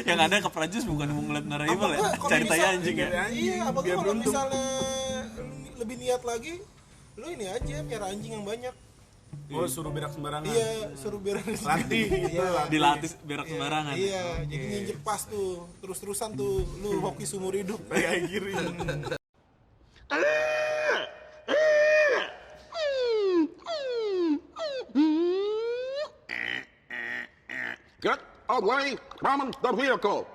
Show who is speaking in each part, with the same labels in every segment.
Speaker 1: Yang ada ke Prancis bukan mau ngeliat Naraibel ya, cari tai anjing ya.
Speaker 2: Iya, apalagi kalau misalnya lebih niat lagi, lu ini aja biar anjing yang banyak.
Speaker 3: Oh, suruh berak sembarangan.
Speaker 2: Iya, suruh berak
Speaker 3: Latih gitu.
Speaker 1: Dilatih berak sembarangan.
Speaker 2: Iya, jadi nginjek pas tuh, terus-terusan tuh lu hoki seumur hidup.
Speaker 3: Kayak gini.
Speaker 4: Get away from the vehicle.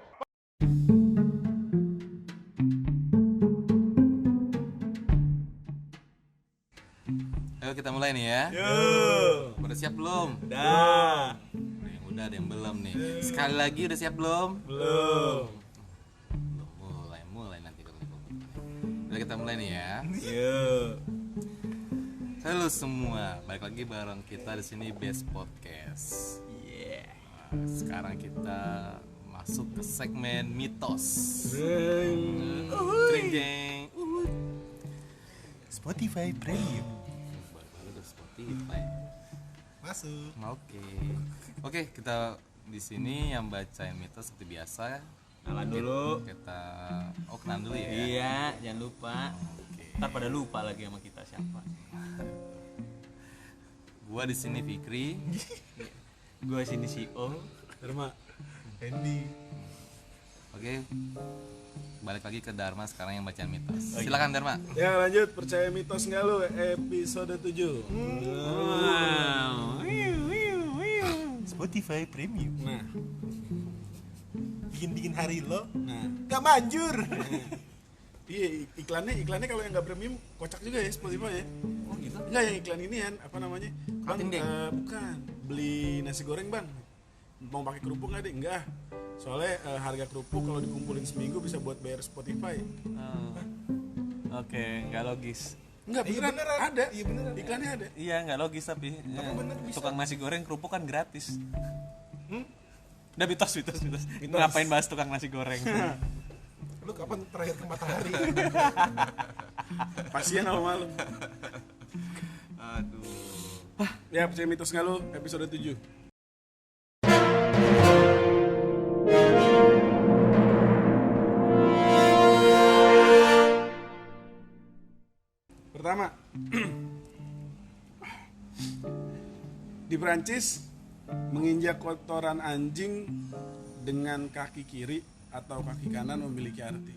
Speaker 1: Ayo kita mulai nih ya. Udah siap belum?
Speaker 3: Dah.
Speaker 1: Udah ada yang belum nih. Sekali lagi udah siap belum?
Speaker 3: Belum.
Speaker 1: Mulai nanti kalau udah kita mulai nih ya.
Speaker 3: Yuk.
Speaker 1: Halo semua, balik lagi bareng kita di sini Best Podcast. Nah, sekarang kita masuk ke segmen mitos. Tring geng.
Speaker 2: Spotify Premium.
Speaker 1: Baru ke Spotify.
Speaker 2: Masuk.
Speaker 1: Oke, kita di sini yang bacain mitos seperti biasa.
Speaker 3: Kenalan dulu.
Speaker 1: Kita kenalan dulu ya.
Speaker 5: Iya, jangan lupa.
Speaker 1: Oke.
Speaker 5: Ntar pada lupa lagi sama kita siapa.
Speaker 1: Gua di sini Fikri.
Speaker 5: Gua sini CEO.
Speaker 3: Dharma.
Speaker 2: Andy.
Speaker 1: Oke. Balik lagi ke Dharma sekarang yang bacain mitos. Silakan Dharma.
Speaker 3: Ya lanjut, percaya mitos nggak lu episode 7.
Speaker 5: Wow.
Speaker 2: Spotify Premium.
Speaker 3: Nah,
Speaker 2: Bikin hari lo
Speaker 3: nah.
Speaker 2: gak manjur.
Speaker 3: Iya, iklannya kalau yang nggak premium kocak juga ya Spotify ya.
Speaker 5: Oh gitu.
Speaker 3: Enggak, yang iklan inian apa namanya? Bang,
Speaker 5: Katindeng.
Speaker 3: bukan. Beli nasi goreng, Bang. Mau pakai kerupuk nggak deh? Enggak. Soalnya harga kerupuk kalau dikumpulin seminggu bisa buat bayar Spotify.
Speaker 1: Oke, nggak logis.
Speaker 3: Enggak,
Speaker 2: Iya,
Speaker 3: beneran,
Speaker 2: beneran.
Speaker 3: ada.
Speaker 2: Iya, beneran.
Speaker 3: Iklannya ada.
Speaker 1: Iya, nggak logis tapi.
Speaker 2: bener bisa.
Speaker 1: Tukang nasi goreng kerupuk kan gratis. Udah mitos. Ngapain bahas tukang nasi goreng?
Speaker 2: Lu kapan terakhir ke Matahari?
Speaker 3: Pasien awal malam.
Speaker 1: Aduh.
Speaker 3: Ya, percaya mitos nggak lu episode 7. Pertama, di Prancis menginjak kotoran anjing dengan kaki kiri atau kaki kanan memiliki arti.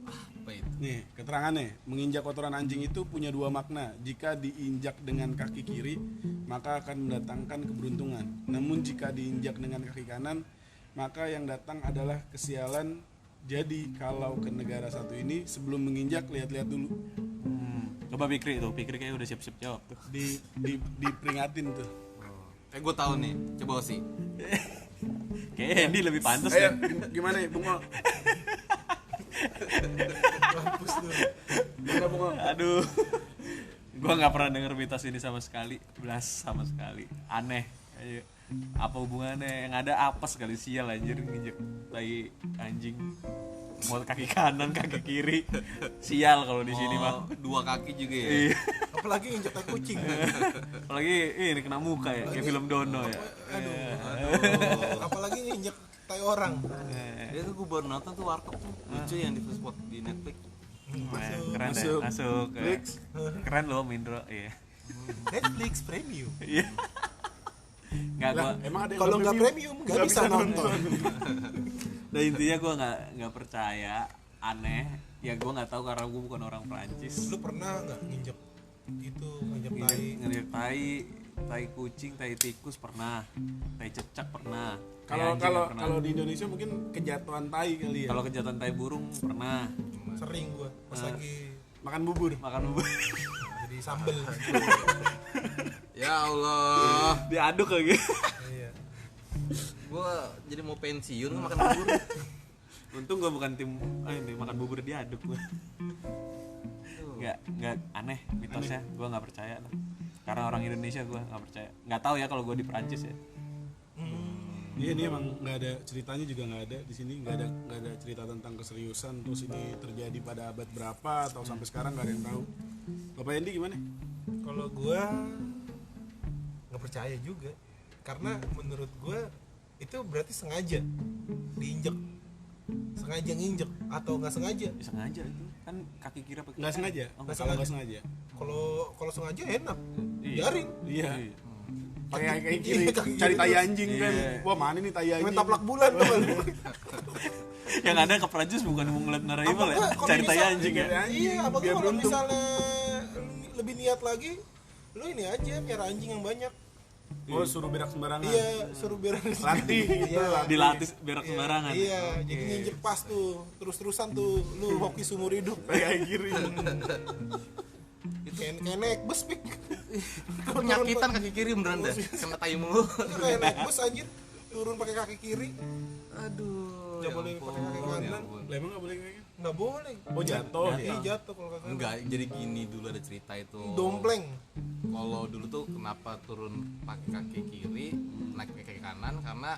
Speaker 1: Apa itu?
Speaker 3: Nih, keterangannya, menginjak kotoran anjing itu punya dua makna. Jika diinjak dengan kaki kiri, maka akan mendatangkan keberuntungan. Namun jika diinjak dengan kaki kanan, maka yang datang adalah kesialan. Jadi kalau ke negara satu ini, sebelum menginjak lihat-lihat dulu.
Speaker 1: Coba Fikri kayaknya udah siap-siap jawab tuh.
Speaker 3: Diperingatin tuh.
Speaker 1: Gue tahu nih, coba sih. Kayaknya Andy lebih pantas
Speaker 3: Ayo,
Speaker 1: deh.
Speaker 3: gimana ya, Bungo?
Speaker 2: Mampus lu.
Speaker 3: Gimana, Bungo?
Speaker 1: Aduh. Gua nggak pernah denger mitos ini sama sekali. Sama sekali. Aneh. Ayo. Apa hubungannya? Yang ada apes kali, sial anjir nginjek tai anjing. Mau kaki kanan, kaki kiri. Sial kalau di sini mah.
Speaker 5: Dua kaki juga ya.
Speaker 1: Iya.
Speaker 2: Apalagi nginjek tai kucing.
Speaker 1: Apalagi ini kena muka ya, kayak film Dono ya.
Speaker 2: Apalagi nginjek tai orang.
Speaker 5: Itu gue baru nonton tuh warkop tuh. Lucu yang di Spot di Netflix.
Speaker 1: Keren deh, masuk. Keren loh Mindro, iya.
Speaker 2: Netflix Premium.
Speaker 1: Iya. Nggak,
Speaker 3: Lah,
Speaker 1: gua
Speaker 3: emang ada yang
Speaker 2: Kalau nggak premium nggak bisa nonton.
Speaker 1: nah intinya gue nggak percaya, aneh ya. Gue nggak tahu karena gue bukan orang Prancis.
Speaker 2: Lu pernah nggak nginjek itu nginjek tai?
Speaker 1: Nginjek tai kucing, tai tikus pernah, tai cecak pernah.
Speaker 3: Kalau di Indonesia mungkin kejatuhan tai kali ya.
Speaker 1: Kalau kejahatan tai burung pernah.
Speaker 2: Sering gua pas lagi
Speaker 3: Makan bubur.
Speaker 2: jadi sambel.
Speaker 5: Ya Allah.
Speaker 1: Diaduk lagi.
Speaker 2: Iya.
Speaker 5: Gua jadi mau pensiun gua makan bubur.
Speaker 1: Untung gue bukan tim ini makan bubur diaduk gue. Nggak aneh mitosnya, gue nggak percaya lah. Karena orang Indonesia gue nggak percaya. Nggak tahu ya kalau gue di Prancis ya.
Speaker 3: Iya, ini emang nggak ada ceritanya, juga nggak ada di sini, nggak ada cerita tentang keseriusan terus ini terjadi pada abad berapa atau sampai sekarang nggak ada yang tahu. Bapak Andy gimana?
Speaker 2: Kalau gua nggak percaya juga, karena menurut gua itu berarti sengaja diinjek, sengaja nginjek atau nggak sengaja?
Speaker 1: Bisa ngaja itu kan kaki kiri apa
Speaker 3: Nggak sengaja.
Speaker 1: Oh,
Speaker 2: nggak
Speaker 3: Kalau nggak
Speaker 2: sengaja.
Speaker 3: sengaja.
Speaker 2: Kalau sengaja enak,
Speaker 1: Iya.
Speaker 2: biarin.
Speaker 3: Iya.
Speaker 1: Iya.
Speaker 3: Pakai kaki kiri,
Speaker 2: Iya, kaki
Speaker 3: cari
Speaker 2: kiri
Speaker 3: tai
Speaker 2: terus.
Speaker 3: anjing kan.
Speaker 1: Iya.
Speaker 3: Wah, mana nih tai anjing?
Speaker 2: Main taplak bulan tuh.
Speaker 1: Yang ada ke Prancis bukan mau ngeliat Naraibal ya,
Speaker 2: Kalau
Speaker 1: cari tai
Speaker 2: misal-
Speaker 1: anjing ya.
Speaker 2: Iya, apa
Speaker 3: Biar
Speaker 2: kalau
Speaker 3: beruntung.
Speaker 2: misalnya lebih niat lagi, lu ini aja piara anjing yang banyak.
Speaker 3: Oh, suruh berak sembarangan.
Speaker 2: Iya, suruh biar
Speaker 3: Latih gitu,
Speaker 2: Iya.
Speaker 3: latih.
Speaker 1: Dilatih berak sembarangan.
Speaker 2: Iya, jadi nginjek pas tuh, terus-terusan tuh, lu hoki seumur hidup.
Speaker 3: Tai kiri.
Speaker 2: Kayak naik bus pik.
Speaker 5: Penyakitan kaki kiri beneran dah. Kena tai mulu.
Speaker 2: Kayak naik bus anjir, turun pakai kaki kiri,
Speaker 5: Aduh.
Speaker 2: nggak boleh pakai kaki kanan,
Speaker 3: Lah emang nggak boleh kayak gitu?
Speaker 2: nggak boleh.
Speaker 3: Oh, jatuh.
Speaker 2: Iya jatuh kalau kaki kanan.
Speaker 5: Enggak, jadi gini dulu ada cerita itu.
Speaker 2: Dompleng.
Speaker 5: Kalau dulu tuh kenapa turun pakai kaki kiri, naik pakai kaki kanan karena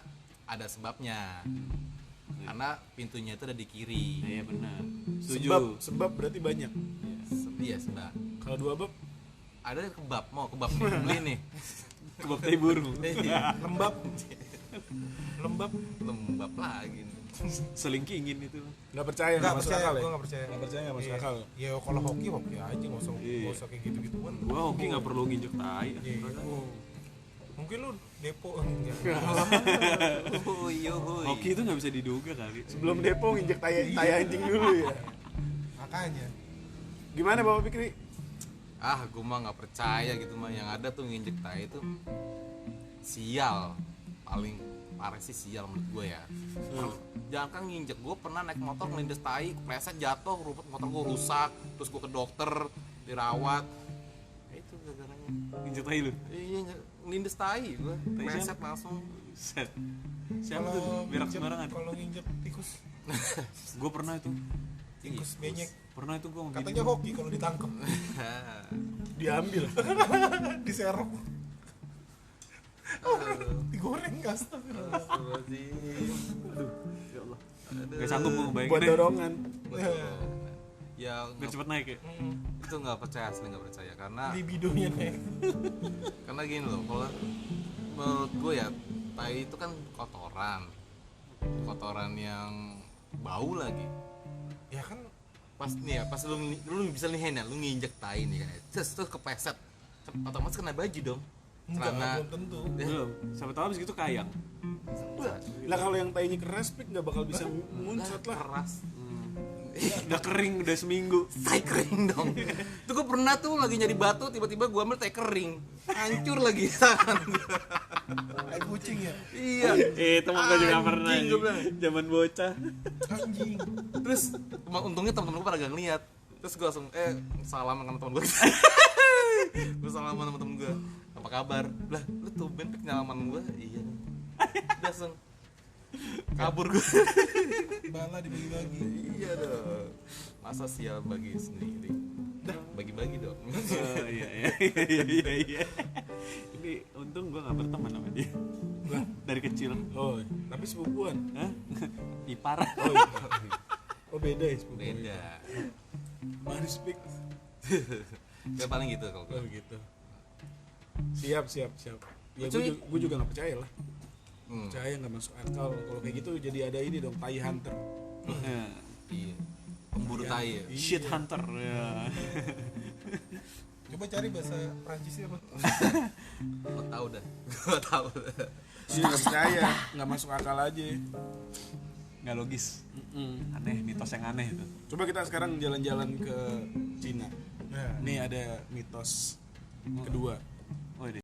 Speaker 5: ada sebabnya. Karena pintunya itu ada di kiri.
Speaker 1: Iya benar. Setuju.
Speaker 3: Sebab berarti banyak.
Speaker 5: Iya, sebab.
Speaker 3: Kalau 2 bab
Speaker 5: Ada kebab, mau kebab nih, beli nih.
Speaker 1: Kebab tai burung.
Speaker 2: Lembab. Lembab.
Speaker 5: Lembab lagi.
Speaker 1: Selingkingin itu.
Speaker 3: nggak percaya,
Speaker 2: Nggak
Speaker 3: masuk
Speaker 2: percaya,
Speaker 3: akal ya?
Speaker 2: gua nggak percaya.
Speaker 3: Nggak percaya, nggak masuk
Speaker 2: Iya.
Speaker 3: akal.
Speaker 2: Ya kalau hoki aja, nggak
Speaker 1: Iya.
Speaker 2: usah kayak gitu-gituan.
Speaker 1: Gua hoki nggak perlu nginjek tai.
Speaker 2: Iya. Mungkin lu depo enggak.
Speaker 5: Huy, huy.
Speaker 1: Hoki itu nggak bisa diduga kali.
Speaker 3: Sebelum depo nginjek tai anjing dulu ya.
Speaker 2: Makanya.
Speaker 3: Gimana Bapak Fikri?
Speaker 5: Ah, gue mah nggak percaya gitu mah. Yang ada tuh nginjek tai itu sial. Paling parah sih sial menurut gue ya. Jangan kan nginjek, gue pernah naik motor ngelindes tai, kepleset jatuh, motor gue rusak, terus gue ke dokter, dirawat. Itu gara-garanya.
Speaker 1: Nginjek tai lu.
Speaker 5: Iya, ngelindes tai gue, kepleset
Speaker 1: siapa?
Speaker 5: langsung.
Speaker 1: Set. Siapa tuh berak sembarangan?
Speaker 2: Kalau nginjek tikus,
Speaker 1: Gue pernah itu.
Speaker 2: tikus benyek.
Speaker 1: Pernah itu gue mau
Speaker 2: Katanya hoki kalau ditangkap.
Speaker 3: Diambil.
Speaker 2: Diserok. Digoreng gas tapi.
Speaker 1: Ya Allah. Gak sanggup gue
Speaker 3: Buat
Speaker 1: ngebayangin.
Speaker 3: dorongan.
Speaker 5: Ya,
Speaker 1: Biar cepet naik ya.
Speaker 5: itu nggak percaya, asli nggak percaya karena
Speaker 2: Libidonya naik.
Speaker 5: karena gini loh, kalau menurut gue ya tai itu kan kotoran yang bau lagi.
Speaker 2: Ya kan
Speaker 5: Pas nih ya, pas lu bisa lihat ya, lu nginjek tai nih kan, terus kepleset, otomatis kena baju dong.
Speaker 2: enggak,
Speaker 5: Celana.
Speaker 2: belum tentu.
Speaker 1: Belum. Siapa tahu abis itu kayang.
Speaker 3: Lah kalau yang tainya keras pik nggak bakal bisa muncrat lah.
Speaker 5: Keras.
Speaker 1: Udah kering udah seminggu.
Speaker 5: Tai kering dong. Itu gue pernah tuh lagi nyari batu, tiba-tiba gue ambil tai kering, hancur lagi tangan gue.
Speaker 2: Kayak kucing ya.
Speaker 5: Iya.
Speaker 1: Temen gue juga
Speaker 5: Anjing,
Speaker 1: pernah.
Speaker 5: gua bilang.
Speaker 1: Zaman bocah.
Speaker 2: Anjing.
Speaker 5: Terus untungnya temen-temen gue pada gak ngeliat. Terus gue langsung salam sama temen gue. Gue salam sama temen gue. Apa kabar? Lah, lu tuh pik nyalaman gue. Iya. Udah langsung kabur gue.
Speaker 2: Bala dibagi-bagi.
Speaker 5: Iya dong. Masa sial bagi sendiri. Dah, bagi-bagi dong.
Speaker 1: Iya. Ini untung gue gak berteman sama dia. Dari kecil.
Speaker 3: Oh, tapi sepupuan.
Speaker 1: Hah? Ipar.
Speaker 3: Oh, iya. Oh beda ya sepupuan.
Speaker 5: Beda.
Speaker 3: Manis pik.
Speaker 5: Ya paling gitu kalau
Speaker 3: Oh
Speaker 5: gue.
Speaker 3: gitu. Siap. Ya
Speaker 5: Cuy.
Speaker 3: gue juga nggak percaya lah.
Speaker 5: Hmm.
Speaker 3: Percaya nggak masuk akal. Kalau kayak gitu jadi ada ini dong, tai hunter.
Speaker 5: Iya. Pemburu tai ya.
Speaker 1: Shit hunter. Ya.
Speaker 2: Coba cari bahasa Prancisnya apa?
Speaker 5: Gue tahu dah. Gue tahu dah.
Speaker 3: Dia nggak percaya, nggak masuk akal aja.
Speaker 1: Nggak logis. Aneh, mitos yang aneh itu.
Speaker 3: Coba kita sekarang jalan-jalan ke Cina.
Speaker 2: Nah,
Speaker 3: Nih ada mitos kedua.
Speaker 1: Oh, ini.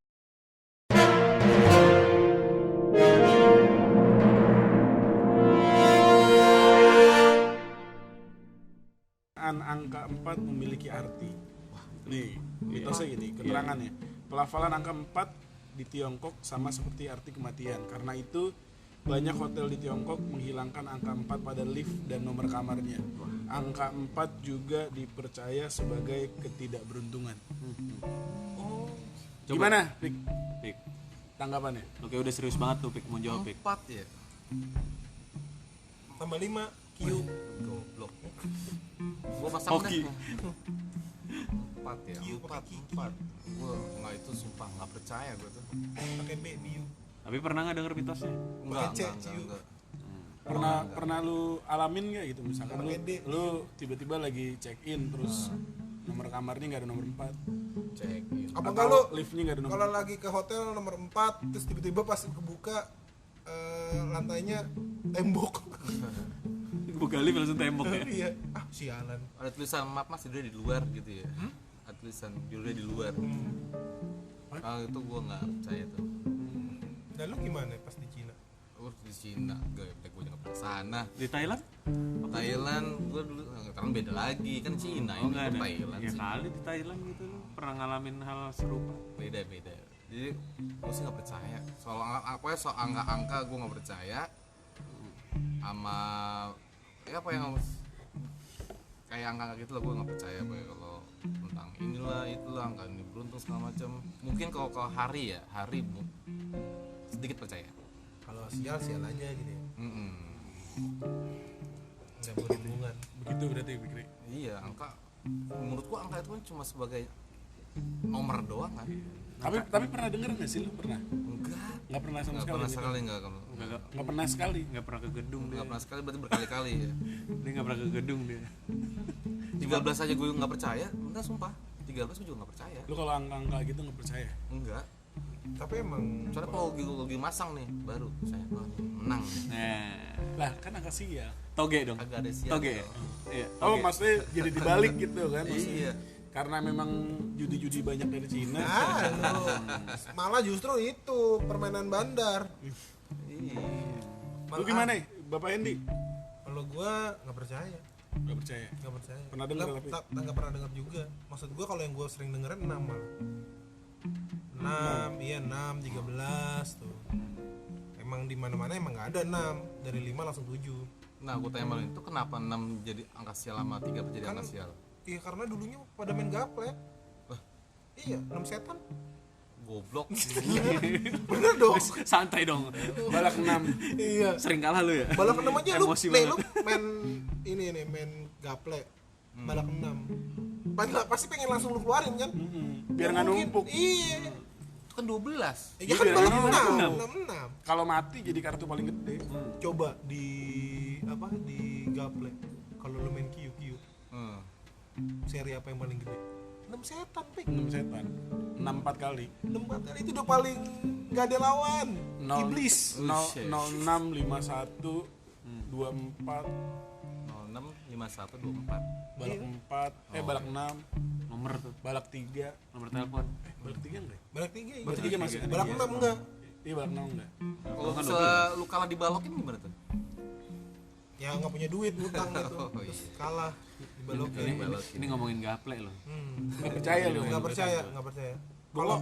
Speaker 3: Angka 4 memiliki arti. Nih, mitosnya gini, keterangannya. Pelafalan angka 4 di Tiongkok sama seperti arti kematian. Karena itu banyak hotel di Tiongkok menghilangkan angka 4 pada lift dan nomor kamarnya. Angka 4 juga dipercaya sebagai ketidakberuntungan.
Speaker 1: Coba.
Speaker 3: Gimana, Pik?
Speaker 1: Pik.
Speaker 3: Tanggapannya?
Speaker 1: Oke, udah serius banget tuh Pik mau jawab Pik.
Speaker 5: 4 ya.
Speaker 2: tambah 5 Q.
Speaker 5: Goblok. Gua pasang
Speaker 1: Hoki.
Speaker 5: dah. 4 ya.
Speaker 2: Q pakai
Speaker 5: 4. Gua enggak, itu sumpah enggak percaya gua tuh.
Speaker 2: pakai B biu.
Speaker 1: Tapi pernah nggak denger mitosnya?
Speaker 5: Enggak.
Speaker 3: Pernah lu alamin nggak gitu, misalkan
Speaker 2: Orang ede.
Speaker 3: lu tiba-tiba lagi check in terus nomor kamarnya nggak ada nomor 4
Speaker 5: Cek gitu.
Speaker 2: Apa
Speaker 3: atau
Speaker 2: kalau
Speaker 3: liftnya nggak ada nomor
Speaker 2: kalau lagi ke hotel nomor 4 terus tiba-tiba pas kebuka lantainya tembok.
Speaker 1: Buka lift langsung tembok ya.
Speaker 2: Iya. Ah, sialan.
Speaker 5: Ada tulisan maaf mas tidurnya di luar gitu ya. Ada tulisan tidurnya di luar. Kalau itu gue nggak percaya tuh.
Speaker 2: Dan lu gimana pas di Cina?
Speaker 5: Di Cina, gue nggak pernah sana.
Speaker 1: Di Thailand?
Speaker 5: Thailand, gue dulu Thailand beda lagi kan Cina
Speaker 1: Oh
Speaker 5: ini
Speaker 1: nggak
Speaker 5: kan
Speaker 1: ada.
Speaker 5: Thailand
Speaker 1: Ya
Speaker 5: sih.
Speaker 1: kali di Thailand gitu lu pernah ngalamin hal serupa.
Speaker 5: Beda. Jadi gue sih nggak percaya. Soal angka gue nggak percaya. Sama ya apa yang kayak angka gitu lah gue nggak percaya kalau tentang inilah itulah angka ini beruntung segala macam. Mungkin kalau hari sedikit percaya.
Speaker 2: Kalau sial aja gitu ya. Nggak berhubungan.
Speaker 3: begitu berarti Fikri.
Speaker 5: Iya, angka menurut gua angka itu kan cuma sebagai nomor doang kan.
Speaker 3: Tapi pernah denger nggak sih lu? Pernah?
Speaker 5: Nggak
Speaker 3: Pernah sama
Speaker 5: nggak
Speaker 3: sekali
Speaker 5: pernah
Speaker 3: gitu?
Speaker 5: sekali nggak
Speaker 3: Nggak pernah sekali.
Speaker 1: Nggak pernah ke gedung dia.
Speaker 5: pernah sekali berarti berkali-kali ya.
Speaker 1: Dia nggak pernah ke gedung dia.
Speaker 5: 13 aja gue nggak percaya, enggak sumpah. 13 gue juga nggak percaya.
Speaker 3: Lu kalau angka-angka gitu nggak percaya?
Speaker 5: Enggak.
Speaker 2: Tapi emang
Speaker 5: Soalnya kalau lagi masang nih baru saya menang.
Speaker 1: Nah,
Speaker 3: Lah kan angka sial.
Speaker 1: toge dong.
Speaker 5: Agak ada sial.
Speaker 1: Toge. Ya? Iya,
Speaker 3: Oh
Speaker 1: toge.
Speaker 3: maksudnya jadi dibalik gitu kan? Maksudnya,
Speaker 5: Iya.
Speaker 3: karena memang judi-judi banyak dari Cina.
Speaker 2: lu. Malah justru itu permainan bandar.
Speaker 5: Iya.
Speaker 3: Lu gimana? Bapak Hendy?
Speaker 2: Kalau gua nggak percaya.
Speaker 3: Nggak percaya.
Speaker 2: Nggak percaya.
Speaker 3: Pernah denger tapi?
Speaker 2: Nggak pernah denger juga. Maksud gua kalau yang gua sering dengerin 6 malah. 6, iya 6, 13 tuh. Emang di mana-mana emang nggak ada 6. Dari 5 langsung 7.
Speaker 5: Nah, gue tanya malah itu kenapa 6 jadi angka sial sama 3 jadi
Speaker 2: Kan-
Speaker 5: angka sial?
Speaker 2: Iya karena dulunya pada main gaple. Iya, 6 setan.
Speaker 5: Goblok.
Speaker 2: Bener dong.
Speaker 1: Santai dong.
Speaker 3: Balak 6.
Speaker 2: Iya.
Speaker 1: Sering kalah lu ya.
Speaker 2: Balak 6 aja lu.
Speaker 1: Emosi
Speaker 2: Nih
Speaker 1: banget.
Speaker 2: lu main ini nih, main gaple. Balak 6. Pasti pengen langsung lu keluarin kan?
Speaker 3: Biar nggak
Speaker 2: Mungkin.
Speaker 3: numpuk.
Speaker 2: Iya.
Speaker 5: Itu kan 12.
Speaker 2: Ya kan
Speaker 3: biar
Speaker 2: balak
Speaker 3: nggak
Speaker 2: 6.
Speaker 3: numpuk.
Speaker 2: 6.
Speaker 3: Kalau mati jadi kartu paling gede.
Speaker 2: Coba di gaple. Kalau lu main Q
Speaker 5: Hmm.
Speaker 2: seri apa yang paling gede? 6 setan, Pik.
Speaker 3: 6 setan. 6 4 kali.
Speaker 2: 6 kali itu udah paling gak ada lawan. Iblis.
Speaker 3: 0651 24
Speaker 5: 06 51 24.
Speaker 3: balak 4 balak 6
Speaker 1: Nomor tuh,
Speaker 3: balak 3
Speaker 1: nomor telepon.
Speaker 3: balak 3 enggak?
Speaker 2: Balak 3 iya.
Speaker 3: Balak 3 masih ada.
Speaker 2: Balak 6 enggak.
Speaker 3: Iya balak 6 enggak?
Speaker 5: Kalau misalnya lu kalah dibalokin gimana tuh?
Speaker 2: Ya nggak punya duit utang gitu.
Speaker 5: Oh,
Speaker 2: Terus
Speaker 5: iya.
Speaker 2: kalah dibalokin.
Speaker 1: Ini ngomongin gaple loh.
Speaker 3: Enggak percaya lu.
Speaker 2: Nggak percaya, nggak percaya.
Speaker 3: Kalau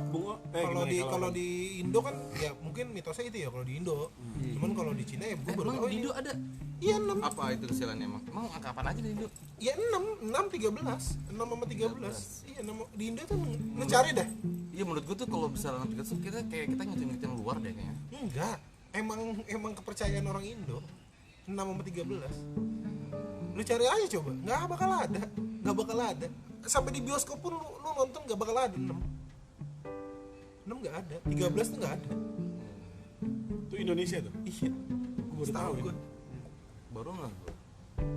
Speaker 2: Kalau
Speaker 3: gimana
Speaker 2: kalau di Indo kan ya mungkin mitosnya itu ya kalau di Indo. Cuman kalau di Cina ya gue baru
Speaker 5: Emang
Speaker 2: tahu
Speaker 5: di
Speaker 2: ini.
Speaker 5: Indo ada?
Speaker 2: Iya 6.
Speaker 5: Apa itu kesialannya emang? Emang angka apaan aja di Indo?
Speaker 2: Ya 6, 13. 6 sama 13. Iya, di Indo tuh lu cari dah.
Speaker 5: Iya menurut gua tuh kalau bisa langit tuh kita kayak kita ngitung luar deh kayaknya.
Speaker 2: Enggak. Emang kepercayaan orang Indo 6 sama 13. Lu cari aja coba. Nggak bakal ada. Nggak bakal ada. Sampai di bioskop pun lu nonton nggak bakal ada 6. 6 nggak ada. 13 tuh nggak ada.
Speaker 3: itu Indonesia tuh.
Speaker 2: Iya.
Speaker 3: Gue baru
Speaker 2: Setahu
Speaker 3: tahu
Speaker 2: gua.
Speaker 3: ini.
Speaker 5: Baru nggak gua.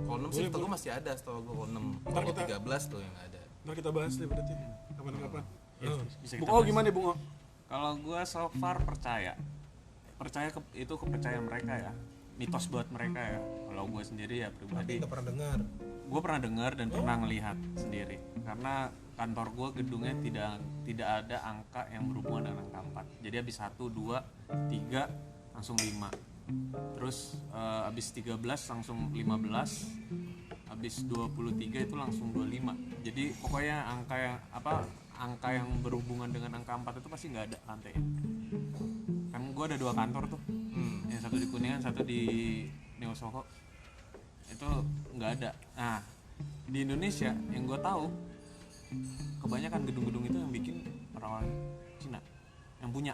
Speaker 5: Kalau 6 sih setahu gua masih ada, setahu gua kalau 6.
Speaker 3: Ntar
Speaker 5: Kalau
Speaker 3: kita-
Speaker 5: 13 tuh yang nggak ada.
Speaker 3: Ntar kita bahas deh berarti kapan-kapan.
Speaker 1: Bisa
Speaker 3: Bung
Speaker 1: kita
Speaker 3: Oh
Speaker 1: bahas.
Speaker 3: gimana Bung Oh?
Speaker 1: Kalau gue so far percaya itu kepercayaan mereka ya, mitos buat mereka ya. Kalau gue sendiri ya
Speaker 2: Tapi
Speaker 1: pribadi,
Speaker 2: nggak pernah dengar.
Speaker 1: gue pernah dengar dan pernah ngelihat sendiri. Karena kantor gue gedungnya tidak ada angka yang berhubungan dengan angka 4. Jadi habis 1, 2, 3 langsung 5. Terus habis 13 langsung 15. Habis 23 itu langsung 25. Jadi pokoknya angka yang berhubungan dengan angka 4 itu pasti nggak ada lantainya. Kan gue ada 2 kantor tuh, yang satu di Kuningan, satu di Neo Soho, itu nggak ada. Nah di Indonesia yang gue tahu kebanyakan gedung-gedung itu yang bikin orang-orang Cina. yang punya.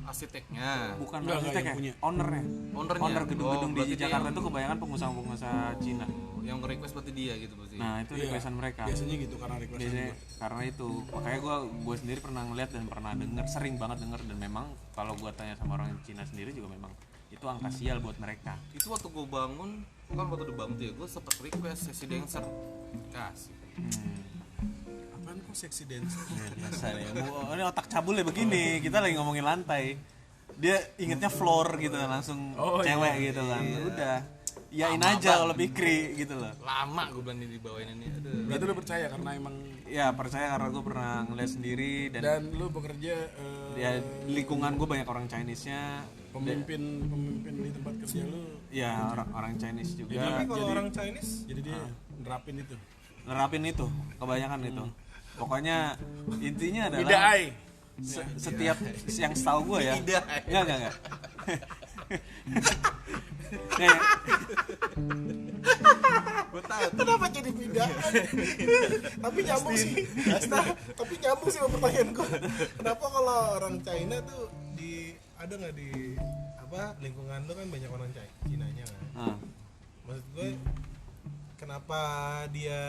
Speaker 5: Arsiteknya.
Speaker 1: Bukan
Speaker 3: Enggak,
Speaker 1: arsitek
Speaker 3: yang
Speaker 1: ya,
Speaker 3: punya.
Speaker 1: ownernya.
Speaker 5: Ownernya?
Speaker 1: Owner gedung-gedung
Speaker 5: Oh,
Speaker 1: di
Speaker 5: berarti dia
Speaker 1: Jakarta
Speaker 5: yang-
Speaker 1: itu kebanyakan pengusaha-pengusaha Cina.
Speaker 5: Yang request berarti dia gitu berarti.
Speaker 1: Nah itu
Speaker 3: Iya.
Speaker 1: requestan mereka.
Speaker 3: Biasanya gitu karena requestan
Speaker 1: Biasanya
Speaker 3: gua.
Speaker 1: karena itu makanya gue sendiri pernah ngeliat dan pernah denger, sering banget denger, dan memang kalau gue tanya sama orang Cina sendiri juga memang itu angka sial buat mereka.
Speaker 5: Itu waktu gue bangun, kan waktu udah bangun tuh ya, gue sempet request sesi dancer. Kasih.
Speaker 3: Apaan kok seksi dance?
Speaker 1: Biasa ya, ini otak cabul ya begini, kita lagi ngomongin lantai, dia ingetnya floor gitu kan, langsung
Speaker 3: Oh,
Speaker 1: cewek
Speaker 3: iya.
Speaker 1: gitu kan, udah iyain
Speaker 5: Lama
Speaker 1: aja
Speaker 5: banget.
Speaker 1: kalau Pikri gitu loh.
Speaker 5: Lama gue bilang dibawain ini. Aduh.
Speaker 3: Berarti lu percaya karena emang
Speaker 1: Ya percaya karena gue pernah ngeliat sendiri dan
Speaker 3: lu bekerja
Speaker 1: ya di lingkungan gue banyak orang Chinese-nya,
Speaker 3: pemimpin di tempat kerja lu,
Speaker 1: ya orang Chinese juga.
Speaker 2: Tapi kalau orang Chinese
Speaker 3: jadi dia nerapin itu.
Speaker 1: Nerapin itu kebanyakan itu, pokoknya intinya adalah
Speaker 3: Idai.
Speaker 1: setiap yang setahu gue ya
Speaker 5: Idai.
Speaker 1: enggak Nih,
Speaker 2: kenapa jadi beda? Tapi nyambung sih. Nah, tapi nyambung sih sama pertanyaan gue. Kenapa kalau orang China tuh ada nggak di lingkungan lu kan banyak orang Cina-nya kan?
Speaker 1: ah,
Speaker 2: Maksud gue kenapa dia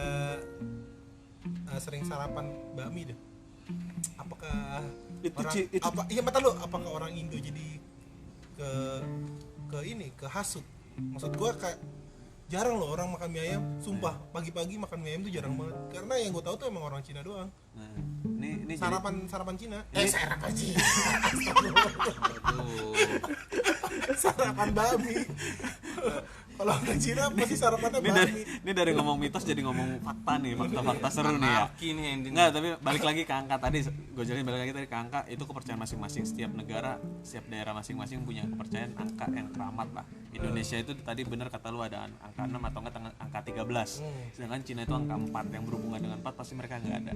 Speaker 2: sering sarapan bakmi deh? Apakah
Speaker 1: Itu
Speaker 2: orang
Speaker 1: itu-
Speaker 2: iya mata lu, apakah orang Indo jadi ke hasut? Maksud gue kayak jarang loh orang makan mie ayam, sumpah pagi-pagi makan mie ayam tuh jarang banget. Karena yang gue tahu tuh emang orang Cina doang.
Speaker 1: nah, ini jadi-
Speaker 2: Sarapan Cina. Sarapan Cina.
Speaker 5: Aduh.
Speaker 2: Sarapan bakmi. Kalau orang Cina pasti sarapannya bakmi.
Speaker 1: ini dari ngomong mitos jadi ngomong fakta nih, fakta seru nih ya.
Speaker 5: Anarki nih ending.
Speaker 1: Enggak, tapi balik lagi ke angka tadi, gue jelasin balik lagi tadi ke angka, itu kepercayaan masing-masing, setiap negara, setiap daerah masing-masing punya kepercayaan angka yang keramat lah. Indonesia itu tadi bener kata lu ada angka 6 atau enggak angka 13. Sedangkan Cina itu angka 4, yang berhubungan dengan 4 pasti mereka nggak ada.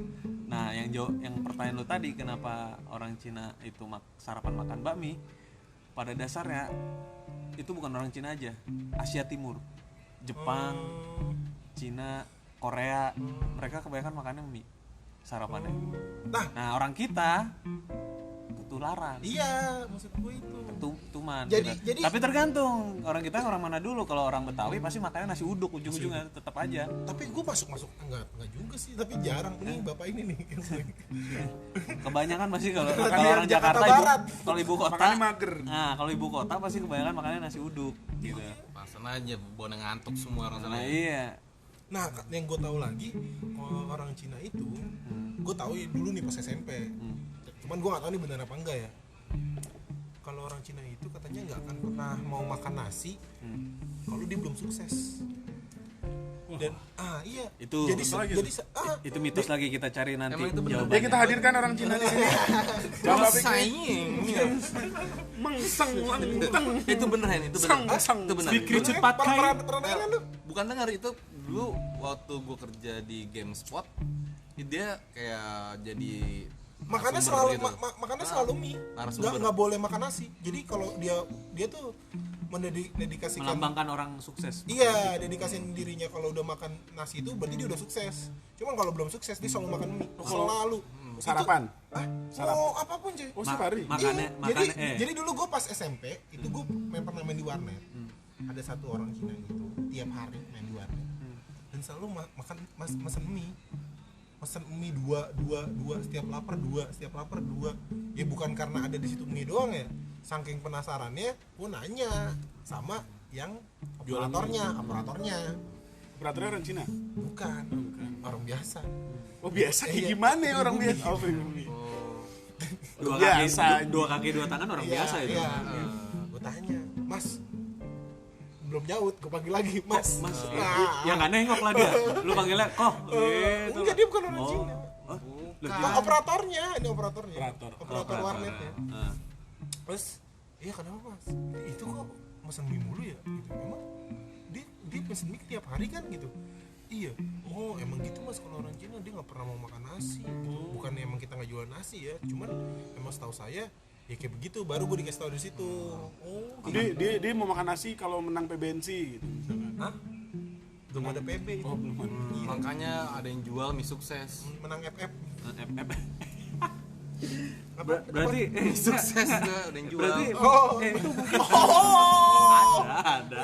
Speaker 1: Nah, yang pertanyaan lu tadi, kenapa orang Cina itu sarapan makan bakmi? Pada dasarnya itu bukan orang Cina aja, Asia Timur, Jepang, Cina, Korea, mereka kebanyakan makannya mie sarapannya. Nah orang kita ketularan,
Speaker 2: Iya, maksud gue itu.
Speaker 1: tuman.
Speaker 2: Jadi-
Speaker 1: gitu.
Speaker 2: jadi-
Speaker 1: Tapi tergantung orang kita orang mana dulu. Kalau orang Betawi pasti makannya nasi uduk, ujung-ujungnya tetap aja.
Speaker 2: Tapi gue masuk enggak juga sih, tapi jarang nih bapak ini nih.
Speaker 1: Kebanyakan pasti kalau
Speaker 2: Karena
Speaker 1: orang
Speaker 2: dia
Speaker 1: Jakarta,
Speaker 2: Jakarta Barat.
Speaker 1: kalau ibu kota,
Speaker 3: Makannya mager.
Speaker 1: nah kalau ibu kota pasti kebanyakan makannya nasi uduk, gitu.
Speaker 5: Pasan aja bona ngantuk semua orang sana.
Speaker 1: Nah iya,
Speaker 2: Nah, yang gue tahu lagi kalau orang Cina itu, gue tahu ya dulu nih pas SMP. Cuman gue nggak tahu nih benar apa enggak ya. Kalau orang Cina itu katanya nggak akan pernah mau makan nasi kalau dia belum sukses. Dan iya.
Speaker 1: Itu-
Speaker 2: jadi
Speaker 1: apa
Speaker 3: lagi
Speaker 2: jadi
Speaker 1: itu mitos lagi kita cari nanti
Speaker 5: Emang itu bener?
Speaker 1: jawabannya.
Speaker 3: Ya kita hadirkan orang Cina di sini. Coba pikir.
Speaker 5: Sayang.
Speaker 3: Mengseng
Speaker 5: Itu bener Hen, itu bener.
Speaker 3: Sang
Speaker 5: Itu bener.
Speaker 1: Fikri
Speaker 5: Itu-
Speaker 1: cepat kai.
Speaker 2: pernah dengar lu?
Speaker 5: Bukan dengar itu dulu waktu gue kerja di GameSpot, dia kayak jadi
Speaker 2: Makannya
Speaker 5: narasumber
Speaker 2: selalu
Speaker 5: gitu.
Speaker 2: makannya selalu mie.
Speaker 5: narasumber.
Speaker 2: Nggak boleh makan nasi. Jadi kalau dia tuh mendedikasikan
Speaker 1: Melambangkan orang sukses.
Speaker 2: Iya, dedikasiin dirinya kalau udah makan nasi itu berarti dia udah sukses. Cuman kalau belum sukses dia selalu makan mie. Selalu.
Speaker 3: Sarapan.
Speaker 2: Oh, apapun cuy.
Speaker 3: Oh, setiap hari.
Speaker 1: Makannya
Speaker 2: Jadi dulu gue pas SMP itu gue pernah main di warnet. Ada satu orang Cina gitu tiap hari main di warnet. Dan selalu mesen mie. Mesen mie dua setiap lapar dua. Ya bukan karena ada di situ mie doang ya. Saking penasarannya, gue nanya sama yang operatornya.
Speaker 3: Operatornya orang Cina.
Speaker 2: Bukan, orang biasa.
Speaker 3: Oh biasa kayak
Speaker 2: Iya.
Speaker 3: gimana ya orang biasa? Oh,
Speaker 1: Dua kaki dua tangan orang
Speaker 2: Iya,
Speaker 1: biasa itu.
Speaker 2: Iya. Gue tanya, Mas, belum nyaut, gue panggil lagi, Mas.
Speaker 1: Mas,
Speaker 2: Nah.
Speaker 1: yang nggak nengok lah dia. Lu panggilnya kok gitu.
Speaker 2: Enggak, dia bukan orang
Speaker 1: Oh.
Speaker 2: Cina.
Speaker 1: Oh,
Speaker 2: Nah, operatornya, ini operatornya.
Speaker 3: Operator.
Speaker 2: Operator warnetnya.
Speaker 1: Ah.
Speaker 2: Terus, iya kenapa Mas? Itu kok mesen mie mulu ya? Gitu. Emang dia pesen mie tiap hari kan gitu? Iya. Oh emang gitu Mas, kalau orang Cina dia nggak pernah mau makan nasi. Bukan emang kita nggak jual nasi ya, cuman emang setahu saya ya kayak begitu. Baru gue dikasih tahu di situ. Oh,
Speaker 3: Dia mau makan nasi kalau menang PBNC gitu misalkan.
Speaker 2: hah? Belum ada PB.
Speaker 3: Oh, belum ada.
Speaker 5: Makanya ada yang jual mie sukses.
Speaker 2: Menang FF.
Speaker 1: Berarti
Speaker 5: Sukses tuh udah yang jual.
Speaker 1: berarti
Speaker 2: Oh.
Speaker 1: itu mungkin
Speaker 2: Oh.
Speaker 1: ada.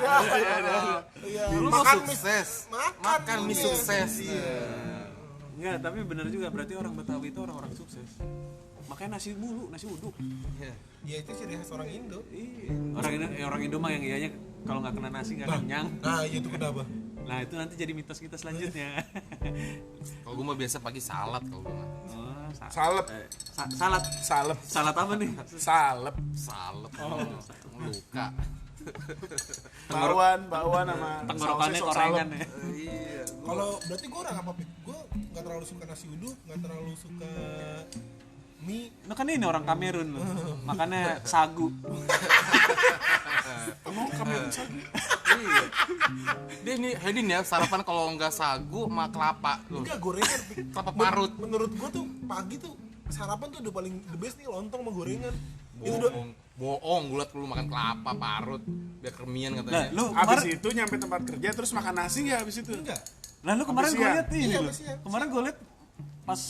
Speaker 2: Iya.
Speaker 5: Lu
Speaker 2: Makan mie
Speaker 5: sukses.
Speaker 2: makan
Speaker 5: Makan mie
Speaker 2: mie.
Speaker 5: sukses.
Speaker 1: Enggak, tapi benar juga berarti orang Betawi itu orang-orang sukses. Makanya nasi mulu, nasi uduk.
Speaker 5: Iya.
Speaker 2: Ya itu ciri khas orang Indo.
Speaker 1: Iya. Orang Indo mah yang iyanya kalau nggak kena nasi nggak kenyang.
Speaker 2: Nah, itu kenapa?
Speaker 1: Nah, itu nanti jadi mitos kita selanjutnya.
Speaker 5: Kalau gue mah biasa pagi salad kalau gue mah.
Speaker 1: Oh,
Speaker 3: Salep.
Speaker 1: salad.
Speaker 3: Salep.
Speaker 1: Salad apa nih?
Speaker 3: Salep.
Speaker 5: Salad. Luka.
Speaker 3: Bakwan sama
Speaker 1: Tenggorokannya
Speaker 3: sausnya
Speaker 1: korengan
Speaker 3: salep.
Speaker 1: ya.
Speaker 5: Iya.
Speaker 2: Kalau berarti gue orang apa, Pit? Gue nggak terlalu suka nasi uduk, nggak terlalu suka mie.
Speaker 1: Nah kan ini orang Kamerun loh. Makannya sagu.
Speaker 3: Emang Kamerun sagu?
Speaker 5: Iya. Dia ini Hedin ya sarapan kalau nggak sagu sama kelapa. Tuh.
Speaker 2: Enggak, gorengan. Pit.
Speaker 5: Kelapa parut.
Speaker 2: Menurut gue tuh pagi tuh sarapan tuh udah paling the best nih, lontong sama gorengan. Itu udah
Speaker 5: Bohong, gue liat lu makan kelapa parut biar kremian
Speaker 1: Lah,
Speaker 5: katanya.
Speaker 1: lu
Speaker 3: Abis
Speaker 1: kemarin
Speaker 3: itu nyampe tempat kerja terus makan nasi nggak abis itu?
Speaker 2: enggak.
Speaker 1: Lah lu kemarin
Speaker 3: Habis
Speaker 1: gue
Speaker 3: siang.
Speaker 1: liat ini
Speaker 2: Iya,
Speaker 1: loh.
Speaker 2: habis siang.
Speaker 1: Kemarin gue liat pas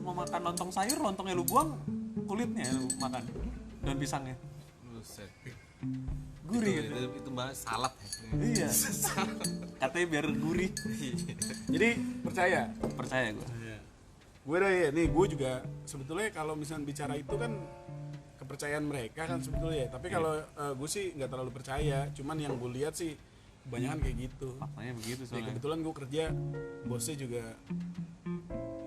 Speaker 1: mau makan lontong sayur, lontongnya lu buang, kulitnya lu makan. Daun pisangnya.
Speaker 5: Buset.
Speaker 1: Gurih
Speaker 5: Itu,
Speaker 1: gitu.
Speaker 5: itu bahas salad ya.
Speaker 1: Iya. Katanya biar gurih.
Speaker 3: Jadi percaya.
Speaker 1: Percaya gue.
Speaker 3: Gue udah ya, nih gue juga sebetulnya kalau misalnya bicara itu kan kepercayaan mereka kan sebetulnya. Tapi kalau gue sih nggak terlalu percaya. Cuman yang gue lihat sih kebanyakan kayak gitu.
Speaker 1: Makanya begitu
Speaker 3: Ya,
Speaker 1: soalnya.
Speaker 3: kebetulan gue kerja, bosnya juga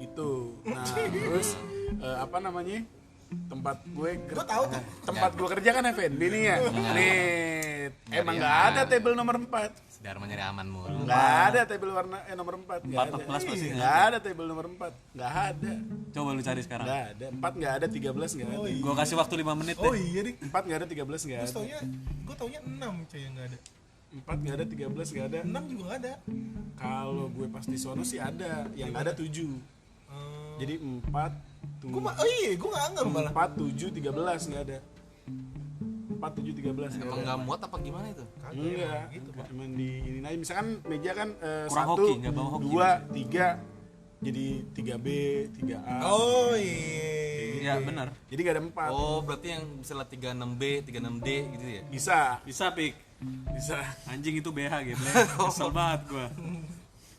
Speaker 3: itu. Nah terus apa namanya, tempat gue
Speaker 2: Gue tahu tuh.
Speaker 3: tempat gue kerja kan F&B nih ya. Nih emang nggak ada table nomor 4.
Speaker 5: Dharma nyari aman mulu.
Speaker 3: Nggak ada table nomor 4.
Speaker 1: 14 pasti
Speaker 3: Nggak ada table nomor 4. Nggak ada.
Speaker 1: Coba lu cari sekarang.
Speaker 3: Nggak ada. 4 nggak ada, 13 nggak ada.
Speaker 1: Gue kasih waktu 5 menit
Speaker 2: Oh
Speaker 1: deh.
Speaker 2: iya nih.
Speaker 3: 4 nggak ada, 13 nggak ada.
Speaker 2: Gue taunya 6 coy yang nggak ada.
Speaker 3: 4 nggak ada, 13 nggak ada.
Speaker 2: 6 juga nggak ada.
Speaker 3: Kalau gue pas di sono sih ada. Yang nggak ada 7. Jadi 4
Speaker 2: Gue mah, oh iya, gue nggak anggap malah.
Speaker 3: 4, 7, 13 nggak ada. 4, 7, 13 nggak
Speaker 5: Emang
Speaker 3: ada.
Speaker 5: nggak muat apa gimana itu?
Speaker 3: Enggak,
Speaker 2: gitu, Pak.
Speaker 3: cuman di ini aja. Misalkan meja kan
Speaker 1: Kurang
Speaker 3: 1,
Speaker 1: hoki, nggak bawa hoki.
Speaker 3: 2, 3, jadi 3B, 3A.
Speaker 2: Oh iya.
Speaker 1: Iya benar.
Speaker 3: Jadi nggak ada 4.
Speaker 5: Oh, berarti yang misalnya 36B, 36D gitu ya?
Speaker 3: Bisa,
Speaker 1: Bisa pik.
Speaker 3: bisa.
Speaker 1: Anjing itu BH gitu. Kesel banget gue.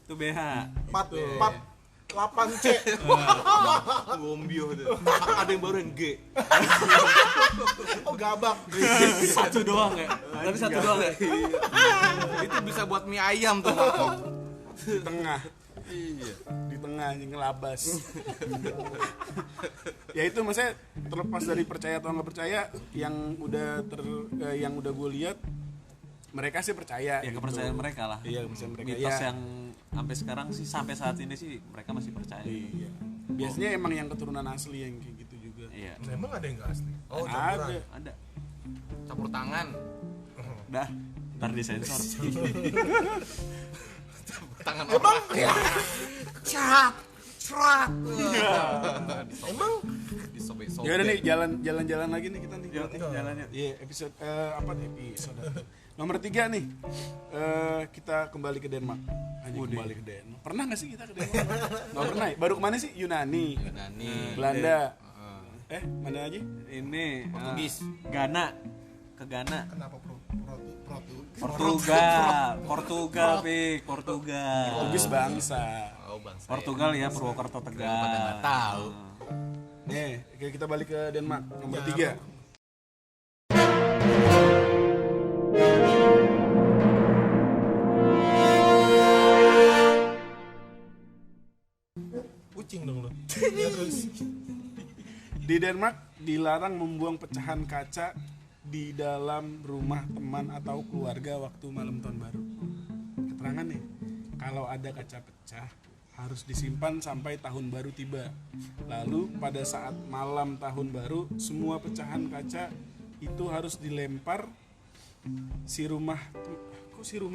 Speaker 1: Itu BH.
Speaker 2: 8C.
Speaker 5: Gombio tuh. Ada yang baru yang G.
Speaker 2: Oh gabak.
Speaker 1: Satu doang ya. Tapi satu doang ya.
Speaker 5: Itu bisa buat mie ayam tuh.
Speaker 3: Di tengah.
Speaker 5: Iya.
Speaker 3: Di tengah anjing ngelabas. Ya itu maksudnya terlepas dari percaya atau nggak percaya, yang udah gue lihat mereka sih percaya.
Speaker 1: Ya
Speaker 3: gitu.
Speaker 1: kepercayaan mereka lah.
Speaker 3: Iya, kepercayaan mereka.
Speaker 1: Mitos
Speaker 3: Ya.
Speaker 1: yang sampai sekarang sih, sampai saat ini sih mereka masih percaya.
Speaker 3: Iya. Biasanya emang yang keturunan asli yang kayak gitu juga.
Speaker 1: Iya.
Speaker 2: Nah, emang ada yang nggak asli? Oh,
Speaker 3: Ada.
Speaker 2: campuran.
Speaker 1: Ada.
Speaker 5: Campur tangan.
Speaker 1: Dah. Ntar disensor.
Speaker 5: Tangan
Speaker 2: Emang
Speaker 5: orang.
Speaker 2: ya.
Speaker 5: Cat. Serat.
Speaker 2: Emang
Speaker 5: Disobek-sobek.
Speaker 3: Ya udah nih, jalan-jalan lagi nih kita nih.
Speaker 1: Yuk, jalan yuk.
Speaker 3: Iya, episode apa nih episode? Nomor 3 nih. Kita kembali ke Denmark. Anjing, kembali ke Denmark. Pernah nggak sih kita ke Denmark? Nggak pernah. Ya? Baru kemana sih? Yunani,
Speaker 5: Yunani.
Speaker 3: Belanda. Mana aja?
Speaker 1: Ini
Speaker 5: Portugis.
Speaker 1: Ghana. Ke Ghana.
Speaker 2: kenapa
Speaker 1: Portugal, Pik. Portugal.
Speaker 3: Portugis bangsa.
Speaker 5: Oh, bangsa.
Speaker 1: Portugal ya, Purwokerto
Speaker 5: Pada
Speaker 1: Tegal.
Speaker 5: nggak tahu.
Speaker 3: Nih, kita balik ke Denmark. Nomor 3.
Speaker 2: kucing dong lo. Ya terus.
Speaker 3: Di Denmark dilarang membuang pecahan kaca di dalam rumah teman atau keluarga waktu malam tahun baru. Keterangan nih, kalau ada kaca pecah harus disimpan sampai tahun baru tiba. Lalu pada saat malam tahun baru, semua pecahan kaca itu harus dilempar si rumah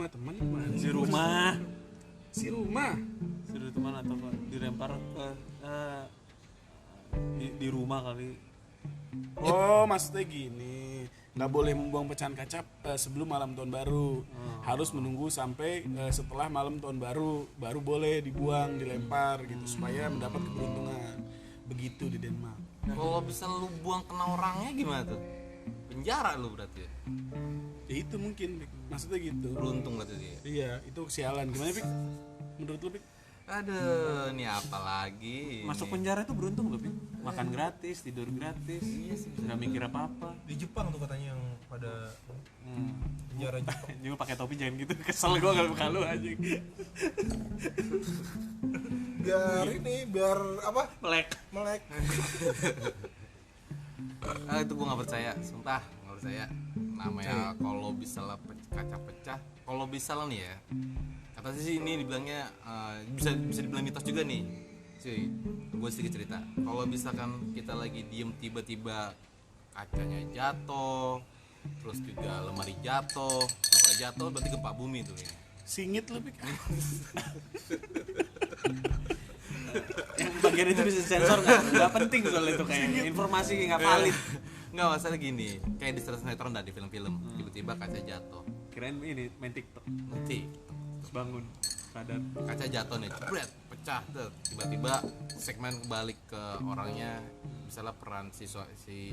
Speaker 3: teman gimana?
Speaker 1: Di rumah.
Speaker 3: Si rumah
Speaker 1: Suruh teman atau apa? Dilempar ke di rumah kali.
Speaker 3: Oh, maksudnya gini, nggak boleh membuang pecahan kaca sebelum malam tahun baru. Harus menunggu sampai setelah malam tahun baru boleh dibuang, dilempar gitu supaya mendapat keberuntungan. Begitu di Denmark.
Speaker 5: Kalau bisa lu buang kena orangnya gimana tuh? Penjara lu berarti ya?
Speaker 3: Ya itu mungkin Pik. Maksudnya gitu.
Speaker 5: Beruntung berarti dia.
Speaker 3: Iya, itu kesialan. Gimana Pik? Menurut lu Pik?
Speaker 5: Aduh, ini apa lagi?
Speaker 1: Masuk penjara itu beruntung loh, Pik. Makan gratis, tidur gratis.
Speaker 5: Iya sih, bisa.
Speaker 1: Nggak mikir apa-apa.
Speaker 2: Di Jepang tuh katanya yang pada penjara Jepang.
Speaker 1: Juga pakai topi jangan gitu. Kesel gua kalau buka lu anjing.
Speaker 2: biar apa?
Speaker 1: Melek.
Speaker 2: Melek.
Speaker 5: Itu gue nggak percaya, sumpah nggak percaya. Namanya kalau bisa lah kaca pecah, kalau bisa lah nih ya. Kata sih ini dibilangnya bisa dibilang mitos juga nih. Cuy, gue sedikit cerita. Kalau misalkan kita lagi diem tiba-tiba kacanya jatuh, terus juga lemari jatuh berarti gempa bumi tuh ya.
Speaker 3: Singit lu Pik.
Speaker 1: Yang bagian itu bisa sensor nggak penting soalnya itu kayak informasi nggak valid.
Speaker 5: Nggak, masalah gini, kayak di sinetron dah, di film-film tiba-tiba kaca jatuh,
Speaker 1: Kirain ini main TikTok
Speaker 5: nanti
Speaker 1: terus bangun sadar.
Speaker 5: kaca jatuh nih, jebret, pecah tuh, tiba-tiba segmen kebalik ke orangnya, misalnya peran si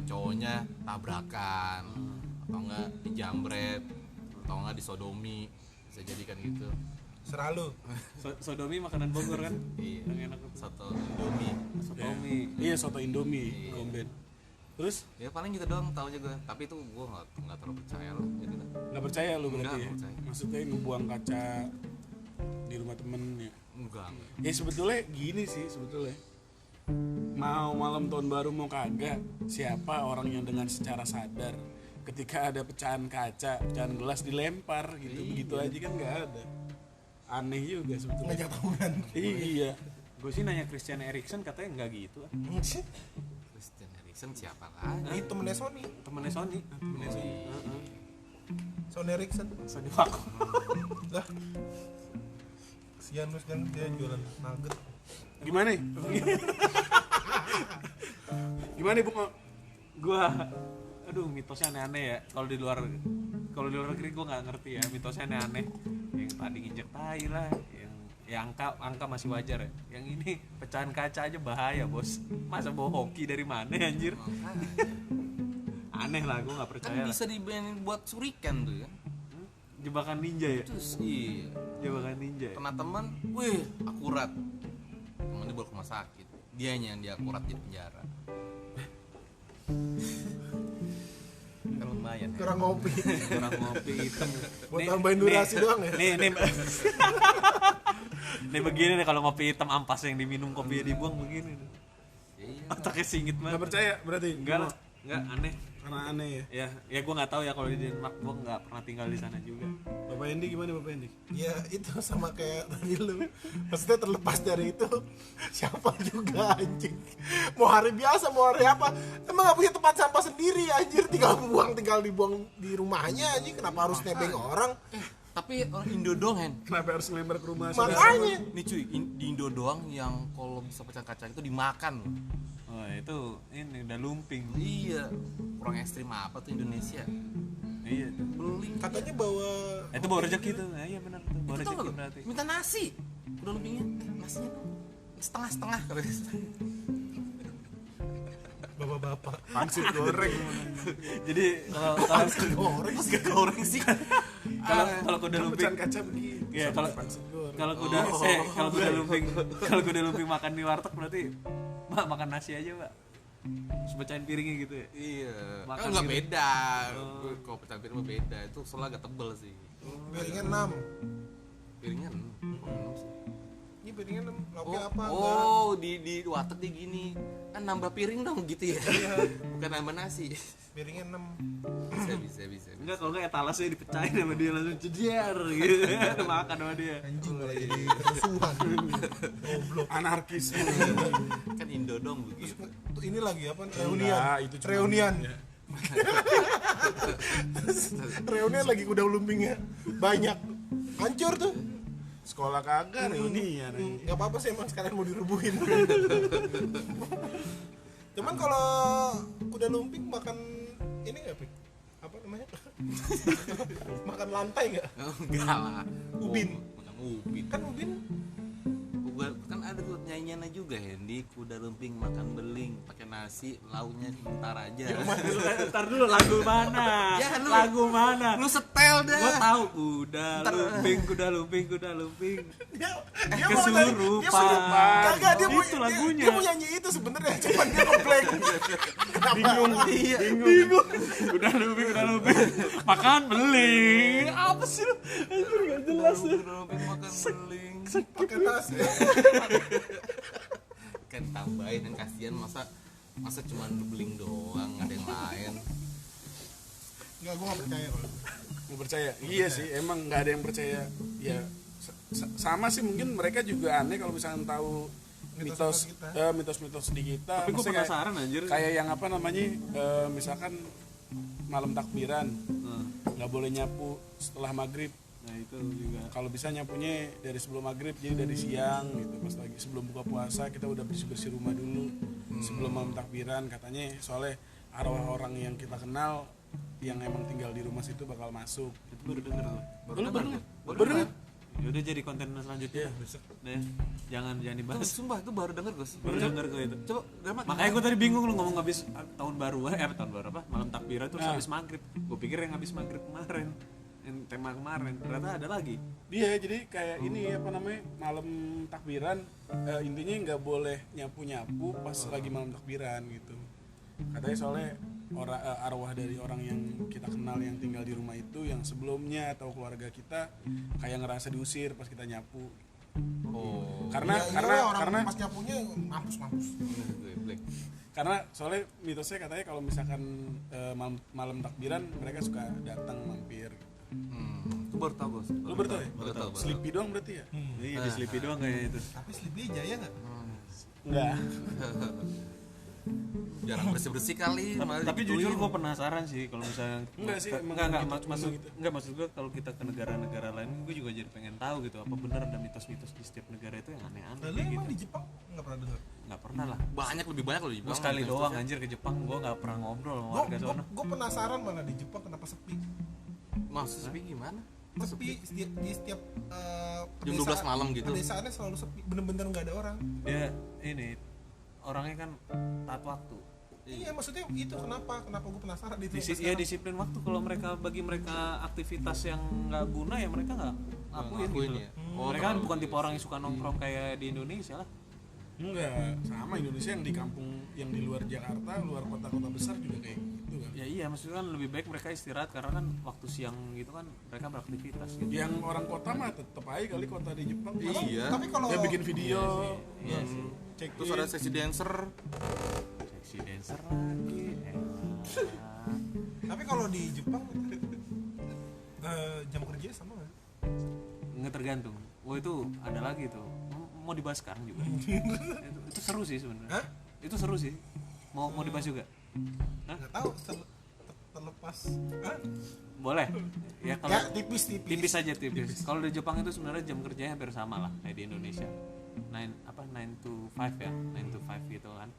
Speaker 5: cowoknya tabrakan atau enggak dijambret atau enggak disodomi, bisa jadi kan gitu.
Speaker 2: Seralu.
Speaker 1: Sodomi makanan Bogor kan?
Speaker 5: Iya,
Speaker 1: Yang enak itu.
Speaker 5: soto Indomie.
Speaker 1: Sotomi.
Speaker 3: Iya, soto Indomie, komben. Terus
Speaker 5: Ya paling gitu doang tahu juga, tapi itu gue nggak terlalu percaya lah gitu kan.
Speaker 3: nggak percaya lu berarti
Speaker 5: Nggak
Speaker 3: ya?
Speaker 5: percaya.
Speaker 3: Maksudnya ngebuang kaca di rumah temen ya?
Speaker 5: Enggak.
Speaker 3: Ya sebetulnya gini sih sebetulnya. Mau malam tahun baru mau kagak, siapa orang yang dengan secara sadar ketika ada pecahan kaca, pecahan gelas dilempar gitu, begitu aja kan nggak ada. Aneh juga sebetulnya.
Speaker 2: Ngajak tawuran.
Speaker 3: Iya.
Speaker 1: Gue sih nanya Christian Eriksen katanya nggak gitu.
Speaker 5: Christian Eriksen siapa lagi?
Speaker 2: Ini temennya Sony.
Speaker 1: Temennya Sony.
Speaker 2: Sony Ericsson.
Speaker 1: Sony Paku.
Speaker 2: Lah. Kesian lu kan dia jualan nugget.
Speaker 3: Gimana? Gimana Bu?
Speaker 1: Gua aduh mitosnya aneh-aneh ya. Kalau di luar negeri gue nggak ngerti ya, mitosnya aneh-aneh. Yang tadi nginjek tai lah, yang angka masih wajar ya. Yang ini pecahan kaca aja bahaya bos. Masa bawa hoki dari mana anjir? Aneh lah, gue nggak
Speaker 5: Kan
Speaker 1: percaya lah.
Speaker 5: bisa dibayarin buat suriken tuh ya.
Speaker 1: Jebakan ninja ya.
Speaker 5: Terus iya.
Speaker 1: Jebakan ninja ya?
Speaker 5: Kena teman, wih akurat. Temen dibawa ke rumah sakit. Dianya yang dia akurat di penjara. Kan lumayan ya.
Speaker 2: Kurang ngopi.
Speaker 1: Kurang ngopi hitam.
Speaker 2: Buat tambahin durasi doang ya?
Speaker 1: Nih nih begini nih, kalau ngopi hitam ampas yang diminum kopinya dibuang begini nih.
Speaker 5: Iya.
Speaker 1: Otaknya singit
Speaker 3: Nggak
Speaker 1: banget.
Speaker 3: percaya berarti?
Speaker 1: Enggak lah, enggak, aneh.
Speaker 3: Karena aneh ya.
Speaker 1: Ya gue nggak tahu ya kalau di Denmark, gue nggak pernah tinggal di sana juga.
Speaker 3: Bapak Endi gimana Bapak Endi?
Speaker 2: Ya itu sama kayak tadi lu. Maksudnya terlepas dari itu, siapa juga anjing. Mau hari biasa, mau hari apa, emang gak punya tempat sampah sendiri anjir. Tinggal dibuang di rumahnya anjing. Kenapa harus nebeng orang?
Speaker 5: Tapi orang Indo doang Hen.
Speaker 3: Kenapa harus ngelempar ke rumah?
Speaker 2: Makanya
Speaker 5: Nih cuy, di Indo doang yang kalau bisa pecah kaca itu dimakan loh.
Speaker 1: Oh itu ini udah lumping.
Speaker 5: Iya, kurang ekstrim apa tuh Indonesia?
Speaker 1: Iya tuh.
Speaker 5: Beli
Speaker 2: katanya bawa
Speaker 1: Itu bawa rezeki tuh. Nah, iya benar tuh. Bawa
Speaker 5: itu tau
Speaker 1: rezeki
Speaker 5: gak?
Speaker 1: berarti.
Speaker 5: Minta nasi, udah lumpingnya, nasinya dong setengah-setengah
Speaker 2: bapak-bapak.
Speaker 3: Pangsit goreng.
Speaker 1: Jadi kalau
Speaker 2: Goreng
Speaker 5: Pas gak goreng sih.
Speaker 1: kalau kuda lumping,
Speaker 3: Pecahan kaca begini.
Speaker 1: ya kalau
Speaker 3: Pangsit goreng.
Speaker 1: kalau kuda kalau kuda lumping makan di warteg berarti Mbak makan nasi aja Mbak. Terus pecahin piringnya gitu ya.
Speaker 5: Iya,
Speaker 1: Makan
Speaker 5: kan nggak
Speaker 1: gitu.
Speaker 5: beda. Kalau pecah piring mah beda. Itu soalnya agak tebel sih.
Speaker 2: Piringnya 6.
Speaker 5: Piringnya enam sih.
Speaker 2: Ini piringnya 6. Lauknya apa?
Speaker 5: Oh, di warteg dia gini. Kan nambah piring dong gitu ya. Bukan nambah nasi.
Speaker 2: Piringnya 6.
Speaker 5: Bisa.
Speaker 1: Enggak, kalau enggak etalasnya dipecahin sama dia langsung ceder gitu. Makan sama dia.
Speaker 2: Anjing malah jadi kerusuhan. Goblok.
Speaker 3: Anarkisme.
Speaker 5: Kan Indo dong begitu.
Speaker 2: Tuh ini lagi apa? Reunian.
Speaker 3: Enggak, itu cuma-
Speaker 2: Reunian.
Speaker 3: Ya.
Speaker 2: Reunian lagi kuda lumpingnya banyak. Hancur tuh.
Speaker 3: Sekolah kagak reunian.
Speaker 2: Gak apa-apa sih emang sekalian mau dirubuhin. Cuman kalau kuda lumping makan ini nggak Pik? Apa namanya? Makan lantai nggak?
Speaker 5: Enggak lah.
Speaker 2: Ubin.
Speaker 5: Bukan ubin.
Speaker 2: Kan ubin
Speaker 5: Kan ada tuh nyanyiannya juga, Hendy kuda lumping makan beling pakai nasi lauknya bentar aja.
Speaker 1: Ntar dulu lagu mana?
Speaker 5: Ya,
Speaker 1: Lagu mana?
Speaker 5: Lu setel dah.
Speaker 1: Gua tahu kuda lumping.
Speaker 2: Dia
Speaker 1: Kesurupan.
Speaker 2: Kagak, dia mau
Speaker 1: Itu lagunya.
Speaker 2: Dia mau nyanyi itu sebenarnya, cuman dia ngeblank.
Speaker 3: Bingung.
Speaker 1: Bingung. Kuda lumping. Makan beling. Apa sih lu? Anjir enggak jelas ya.
Speaker 5: Kuda lumping makan beling.
Speaker 2: Pakai nasi.
Speaker 5: Kan tambahin, dan kasihan masa cuma beling doang, nggak ada yang lain.
Speaker 2: Enggak, gua enggak percaya kalau.
Speaker 3: Nggak percaya. Iya sih, emang nggak ada yang percaya. Ya sama sih, mungkin mereka juga aneh kalau misalnya tahu mitos-mitos di kita.
Speaker 1: Tapi gue
Speaker 3: Maksudnya
Speaker 1: penasaran anjir.
Speaker 3: kayak yang apa namanya, misalkan malam takbiran nggak boleh nyapu setelah maghrib.
Speaker 1: Nah itu juga.
Speaker 3: Kalau bisa nyapunya dari sebelum maghrib, jadi dari siang gitu, pas lagi sebelum buka puasa kita udah bersih rumah dulu sebelum malam takbiran. Katanya soalnya arwah orang yang kita kenal yang emang tinggal di rumah situ bakal masuk.
Speaker 1: Itu baru denger tuh.
Speaker 3: Baru dengar?
Speaker 1: Ya udah jadi konten selanjutnya. Nah, jangan dibahas.
Speaker 5: Sumpah itu baru denger gue.
Speaker 1: Baru denger gue itu.
Speaker 5: Coba
Speaker 1: Makanya gue tadi bingung lu ngomong habis tahun baru apa? Malam takbiran terus habis maghrib. Gue pikir yang habis maghrib kemarin. Yang tema kemarin ternyata ada lagi.
Speaker 3: Iya, jadi kayak ini apa namanya, malam takbiran intinya nggak boleh nyapu pas lagi malam takbiran gitu. Katanya soalnya arwah dari orang yang kita kenal yang tinggal di rumah itu yang sebelumnya atau keluarga kita kayak ngerasa diusir pas kita nyapu.
Speaker 5: Oh.
Speaker 3: Karena
Speaker 2: pas nyapunya mampus.
Speaker 3: karena soalnya mitosnya katanya kalau misalkan malam takbiran mereka suka datang mampir.
Speaker 5: Itu baru tau gue.
Speaker 3: Lu baru tau ya?
Speaker 5: Baru tahu.
Speaker 3: Sleepy doang berarti ya?
Speaker 1: Iya di Sleepy doang kayak itu.
Speaker 2: Tapi Sleepy jaya enggak?
Speaker 3: Enggak.
Speaker 5: Jarang bersih kali. malah
Speaker 1: Tapi
Speaker 5: digituin.
Speaker 1: jujur gue penasaran sih kalau misalnya
Speaker 3: Enggak sih, emang
Speaker 1: maksud gue kalau kita ke negara-negara lain gue juga jadi pengen tahu gitu apa benar ada mitos-mitos di setiap negara itu yang aneh-aneh
Speaker 2: Lalu
Speaker 1: kayak
Speaker 2: emang
Speaker 1: gitu.
Speaker 2: di Jepang enggak pernah dengar.
Speaker 1: Nggak pernah lah.
Speaker 5: lebih banyak loh di
Speaker 1: Gue
Speaker 5: Jepang.
Speaker 1: sekali doang anjir ke Jepang, gue nggak pernah ngobrol sama warga sono.
Speaker 2: Gue penasaran malah di Jepang kenapa sepi.
Speaker 5: Maksudnya sepi gimana?
Speaker 2: Sepi di setiap
Speaker 5: Jam 12 malam gitu.
Speaker 2: Pedesaannya selalu sepi, bener-bener nggak ada orang.
Speaker 1: Dia ini orangnya kan taat waktu.
Speaker 2: Iya, maksudnya itu kenapa gue penasaran itu.
Speaker 1: Ya disiplin waktu. Kalau bagi mereka aktivitas yang nggak guna ya mereka nggak lakuin gitu.
Speaker 5: ya.
Speaker 1: Mereka kan bukan tipe orang yang suka nongkrong kayak di Indonesia lah.
Speaker 3: Enggak, sama Indonesia yang di kampung, yang di luar Jakarta, luar kota-kota besar juga kayak gitu kan.
Speaker 1: Ya iya, maksudnya kan lebih baik mereka istirahat karena kan waktu siang gitu kan mereka beraktivitas gitu.
Speaker 3: Yang orang kota mah tetep aja kali kota di Jepang.
Speaker 5: Iya.
Speaker 2: Tapi kalau
Speaker 3: Dia bikin video, cek
Speaker 5: Terus ada sesi dancer.
Speaker 1: Seksi dancer lagi.
Speaker 2: tapi kalau di Jepang jam kerja sama nggak?
Speaker 1: Nggak tergantung. Oh itu ada lagi tuh. Mau dibahas sekarang juga. itu seru sih sebenarnya.
Speaker 2: Hah?
Speaker 1: Itu seru sih. Mau dibahas juga. Hah?
Speaker 2: Nggak tahu terlepas. Hah?
Speaker 1: Boleh. Ya kalau
Speaker 2: Ya tipis
Speaker 1: aja tipis. Kalau di Jepang itu sebenarnya jam kerjanya hampir sama lah kayak di Indonesia. 9 to 5 ya, 9 to 5 gitu kan.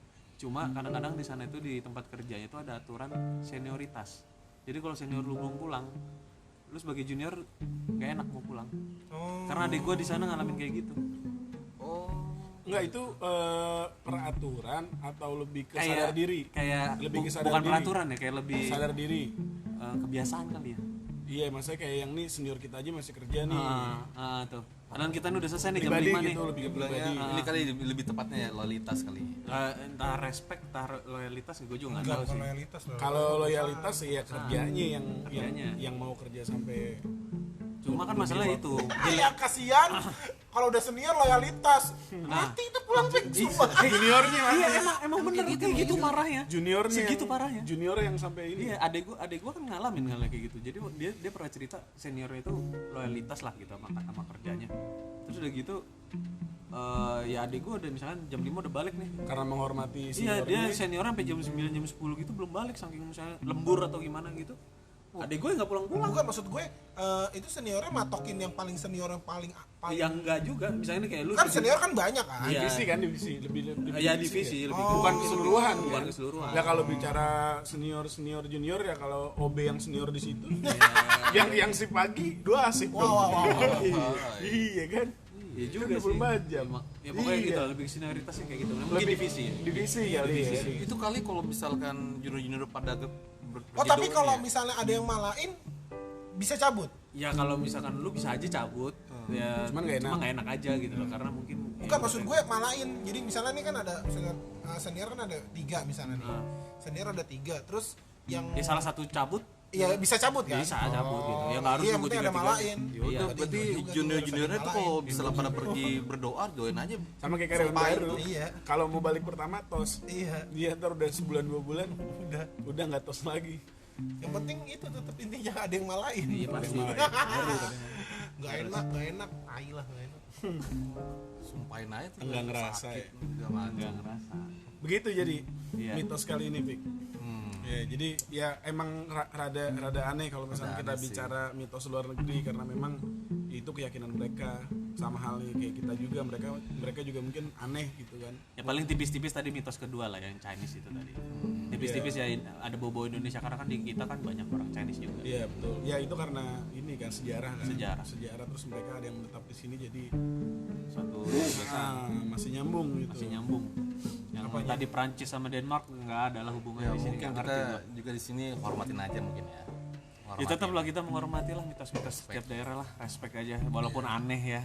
Speaker 1: Cuma kadang-kadang di sana itu di tempat kerjanya itu ada aturan senioritas. Jadi kalau senior lu belum pulang, lu sebagai junior gak enak mau pulang. Karena adik gue di sana ngalamin kayak gitu.
Speaker 3: enggak itu peraturan atau lebih ke sadar diri?
Speaker 1: Kayak
Speaker 3: Lebih ke sadar
Speaker 1: bukan
Speaker 3: diri.
Speaker 1: peraturan ya, kayak lebih
Speaker 3: Sadar diri.
Speaker 1: kebiasaan kali ya.
Speaker 3: Iya, maksudnya kayak yang nih senior kita aja masih kerja nih.
Speaker 1: Tuh. Padahal kita udah selesai nih jam
Speaker 3: Pribadi
Speaker 1: 5 nih.
Speaker 3: gitu, lebih ke
Speaker 5: Bilangnya
Speaker 3: pribadi.
Speaker 5: ini kali lebih tepatnya loyalitas kali.
Speaker 1: Entah respect, entah loyalitas gue juga nggak
Speaker 2: Enggak,
Speaker 1: tahu
Speaker 2: bukan
Speaker 1: sih.
Speaker 2: loyalitas loh.
Speaker 3: Kalau loyalitas ya kerjanya
Speaker 1: kerjanya.
Speaker 3: yang mau kerja sampai.
Speaker 1: Cuma kan masalah itu.
Speaker 2: Ya kasihan kalau udah senior loyalitas. Mati itu pulang pik semua.
Speaker 3: Juniornya
Speaker 1: Iya emang bener kayak gitu parahnya.
Speaker 3: juniornya
Speaker 1: Segitu parahnya.
Speaker 3: Junior yang sampai ini.
Speaker 1: Iya, adek gua kan ngalamin hal kayak gitu. Jadi dia pernah cerita seniornya itu loyalitas lah gitu sama kerjanya. Terus udah gitu ya adek gua udah misalkan jam 5 udah balik nih.
Speaker 3: Karena menghormati
Speaker 1: Iya,
Speaker 3: seniornya.
Speaker 1: dia senior sampai jam 9 jam 10 gitu belum balik saking misalnya lembur atau gimana gitu. Adek gue nggak pulang-pulang.
Speaker 2: Bukan, maksud gue itu seniornya matokin yang paling senior yang paling
Speaker 1: Yang enggak juga, misalnya kayak lu.
Speaker 2: kan senior kan banyak kan.
Speaker 1: Iya.
Speaker 3: divisi kan lebih
Speaker 1: Ya divisi
Speaker 3: ya?
Speaker 1: lebih
Speaker 3: Bukan keseluruhan
Speaker 1: bukan
Speaker 3: kan?
Speaker 1: keseluruhan.
Speaker 3: Ya kalau bicara senior junior ya kalau OB yang senior di situ
Speaker 1: Iya.
Speaker 3: yang si pagi dua asik dong.
Speaker 2: Wah.
Speaker 3: Iya kan.
Speaker 1: Iya juga
Speaker 3: Kan
Speaker 1: sih.
Speaker 3: 24 jam.
Speaker 1: Ya pokoknya
Speaker 3: Iya.
Speaker 1: gitu lah, lebih senioritasnya kayak gitu. Mungkin
Speaker 3: Lebih
Speaker 1: divisi ya.
Speaker 3: divisi kali ya.
Speaker 5: Itu kali kalau misalkan junior-junior pada
Speaker 2: Oh tapi kalau misalnya ada yang malain bisa cabut.
Speaker 1: Ya kalau misalkan lu bisa aja cabut. Ya
Speaker 3: Cuman nggak enak.
Speaker 1: aja gitu loh karena mungkin
Speaker 2: Bukan maksud gue malain. Jadi misalnya nih kan ada misalnya senior kan ada 3 misalnya nih. Senior ada 3 terus yang
Speaker 1: ya salah satu cabut
Speaker 2: ya bisa cabut kan?
Speaker 1: bisa cabut gitu. Ya nggak harus
Speaker 2: Iya, yang
Speaker 1: nunggu
Speaker 2: penting ada
Speaker 1: 3-3.
Speaker 2: malain.
Speaker 5: Ya udah,
Speaker 1: Iya.
Speaker 5: berarti
Speaker 2: juga
Speaker 5: junior-juniornya tuh kalau
Speaker 2: malain.
Speaker 5: bisa pada pergi berdoa join aja.
Speaker 3: Sama kayak karyawan
Speaker 5: Sumpahin
Speaker 3: baru.
Speaker 5: tuh.
Speaker 2: Iya.
Speaker 3: Kalau mau balik pertama tos.
Speaker 2: Iya.
Speaker 3: Dia ntar udah sebulan 2 bulan udah nggak tos lagi.
Speaker 2: Yang penting itu tetap intinya ada yang malain.
Speaker 1: Iya pasti.
Speaker 2: Gak enak. Tai lah gak enak.
Speaker 5: Sumpahin aja tuh.
Speaker 3: Enggak ngerasa
Speaker 5: sakit,
Speaker 3: ya.
Speaker 5: enggak macam.
Speaker 1: Nggak ngerasa.
Speaker 3: Begitu jadi
Speaker 1: Iya.
Speaker 3: mitos kali ini, Pik. Ya, jadi ya emang rada aneh kalau misalnya
Speaker 5: Rada
Speaker 3: kita
Speaker 5: aneh sih.
Speaker 3: bicara mitos luar negeri karena memang itu keyakinan mereka sama halnya kayak kita juga mereka juga mungkin aneh gitu kan.
Speaker 1: Ya paling tipis-tipis tadi mitos kedua lah yang Chinese itu tadi. Tipis-tipis ya ada bobo Indonesia karena kan di kita kan banyak orang Chinese juga.
Speaker 3: Iya betul. Ya itu karena ini kan sejarah kan.
Speaker 1: Sejarah.
Speaker 3: Terus mereka ada yang menetap di sini jadi
Speaker 1: Suatu
Speaker 3: masih nyambung gitu.
Speaker 1: masih nyambung. Yang tadi Prancis sama Denmark nggak ada lah hubungannya
Speaker 5: Ya
Speaker 1: di sini.
Speaker 5: mungkin
Speaker 1: nggak
Speaker 5: kita
Speaker 1: ngerti gua.
Speaker 5: juga di sini hormatin aja mungkin ya.
Speaker 1: Ya tetap lah kita menghormati lah mitos-mitos setiap daerah lah, respect aja walaupun aneh ya.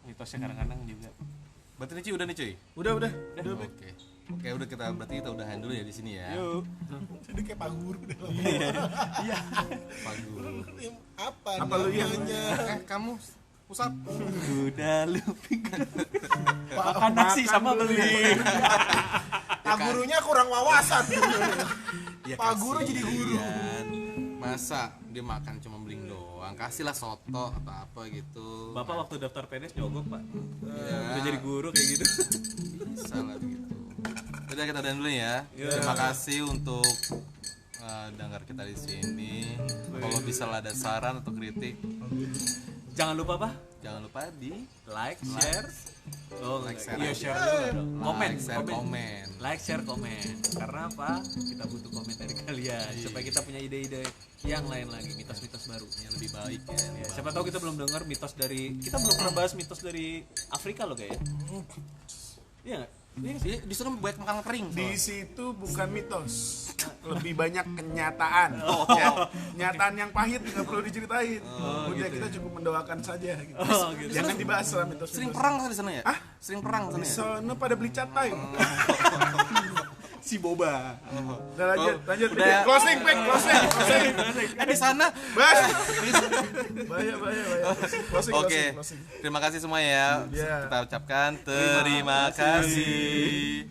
Speaker 1: Mitosnya kadang-kadang juga.
Speaker 5: Berarti nih Cuy, udah nih Cuy.
Speaker 3: Udah.
Speaker 5: Oke. Oke, udah berarti kita udahan dulu ya di sini ya.
Speaker 3: Yuk.
Speaker 2: Jadi kayak Pak Guru deh.
Speaker 5: Pak Guru.
Speaker 3: Apa lu yang
Speaker 2: namanya?
Speaker 5: Kamu pusat.
Speaker 1: Udah lupa. Makan nasi sama beli.
Speaker 2: Pak Gurunya kurang wawasan.
Speaker 5: Ya,
Speaker 2: Pak Guru jadi guru.
Speaker 5: kasihan. Masa dia makan cuma beling doang, kasihlah soto atau apa gitu.
Speaker 1: Bapak waktu daftar PNS nyogok pak.
Speaker 5: Ya.
Speaker 1: Udah jadi guru kayak gitu.
Speaker 5: Bisa lah gitu. Udah kita udahan dulu ya. Terima kasih untuk dengar kita di sini. Kalau bisa ada saran atau kritik,
Speaker 1: Jangan lupa pak,
Speaker 5: jangan lupa di
Speaker 1: like, share. Oh,
Speaker 5: Like, share
Speaker 1: iya
Speaker 5: aja.
Speaker 1: share juga dong. Komen,
Speaker 5: like, share, komen.
Speaker 1: Like, share, komen. Karena apa? Kita butuh komen dari kalian supaya kita punya ide-ide yang lain lagi, mitos-mitos baru.
Speaker 5: Yang lebih baik ya.
Speaker 1: Ya, siapa tahu kita belum dengar mitos dari kita belum pernah bahas mitos dari Afrika loh kayaknya. Iya nggak? Iya sih.
Speaker 5: Disuruh buat makan kering.
Speaker 3: Di situ bukan mitos, lebih banyak kenyataan. Ya, kenyataan yang pahit nggak perlu diceritain. Udah kita cukup mendoakan saja. Gitu. Jangan dibahas lah mitos.
Speaker 5: Sering perang di sana ya? Sering perang di sana
Speaker 3: Di
Speaker 5: ya?
Speaker 3: sana pada beli cat time.
Speaker 1: Si boba.
Speaker 3: Udah lanjut.
Speaker 5: udah ya.
Speaker 3: Closing.
Speaker 5: Di sana.
Speaker 3: Bas. Bahaya. Closing.
Speaker 5: Oke. Terima kasih semua ya.
Speaker 3: Iya.
Speaker 5: Kita ucapkan terima kasih.